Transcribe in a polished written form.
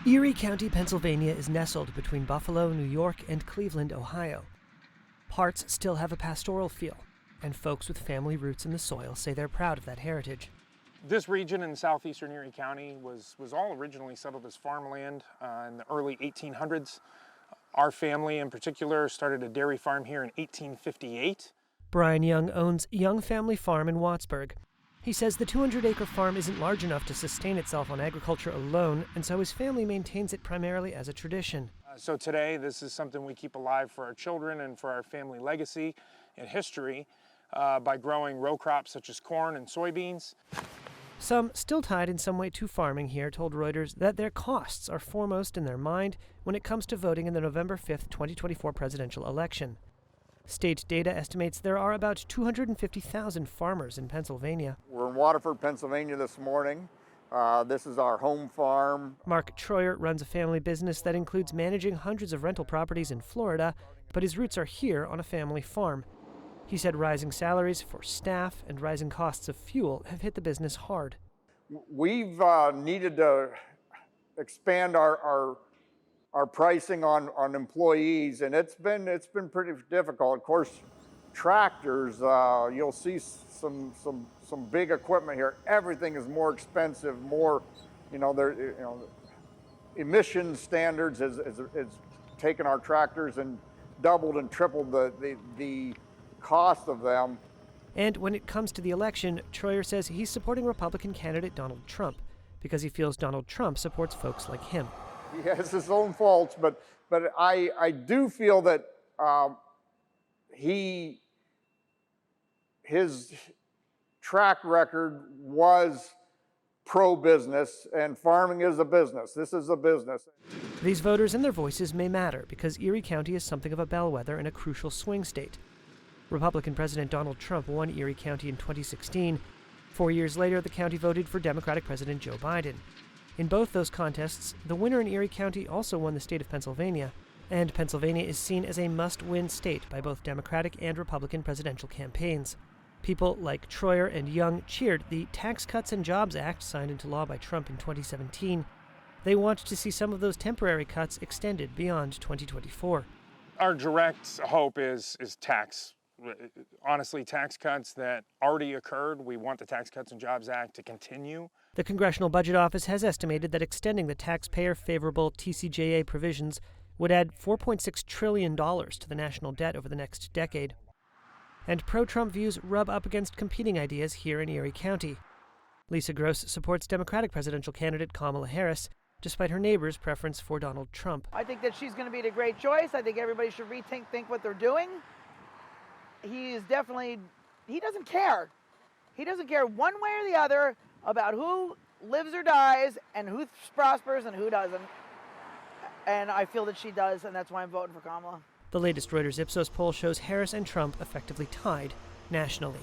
Erie County, Pennsylvania is nestled between Buffalo, New York, and Cleveland, Ohio. Parts still have a pastoral feel, and folks with family roots in the soil say they're proud of that heritage. This region in southeastern Erie County was all originally settled as farmland in the early 1800s. Our family in particular started a dairy farm here in 1858. Brian Young owns Young Family Farm in Wattsburg. He says the 200-acre farm isn't large enough to sustain itself on agriculture alone, and so his family maintains it primarily as a tradition. So today, this is something we keep alive for our children and for our family legacy and history by growing row crops such as corn and soybeans. Some, still tied in some way to farming here, told Reuters that their costs are foremost in their mind when it comes to voting in the November 5th, 2024 presidential election. State data estimates there are about 250,000 farmers in Pennsylvania. We're in Waterford, Pennsylvania this morning. This is our home farm. Mark Troyer runs a family business that includes managing hundreds of rental properties in Florida, but his roots are here on a family farm. He said rising salaries for staff and rising costs of fuel have hit the business hard. We've needed to expand our pricing on employees, and it's been pretty difficult. Of course, tractors, you'll see some big equipment here. Everything is more expensive, more, emission standards has taken our tractors and doubled and tripled the cost of them. And when it comes to the election, Troyer says he's supporting Republican candidate Donald Trump because he feels Donald Trump supports folks like him. He has his own faults, but I do feel that his track record was pro-business, and farming is a business. This is a business. These voters and their voices may matter because Erie County is something of a bellwether and a crucial swing state. Republican President Donald Trump won Erie County in 2016. 4 years later, the county voted for Democratic President Joe Biden. In both those contests, the winner in Erie County also won the state of Pennsylvania, and Pennsylvania is seen as a must-win state by both Democratic and Republican presidential campaigns. People like Troyer and Young cheered the Tax Cuts and Jobs Act signed into law by Trump in 2017. They want to see some of those temporary cuts extended beyond 2024. Our direct hope is tax. Honestly, tax cuts that already occurred. We want the Tax Cuts and Jobs Act to continue. The Congressional Budget Office has estimated that extending the taxpayer-favorable TCJA provisions would add $4.6 trillion to the national debt over the next decade. And pro-Trump views rub up against competing ideas here in Erie County. Lisa Gross supports Democratic presidential candidate Kamala Harris, despite her neighbor's preference for Donald Trump. I think that she's going to be the great choice. I think everybody should think what they're doing. He doesn't care. He doesn't care one way or the other about who lives or dies and who prospers and who doesn't. And I feel that she does, and that's why I'm voting for Kamala. The latest Reuters Ipsos poll shows Harris and Trump effectively tied nationally.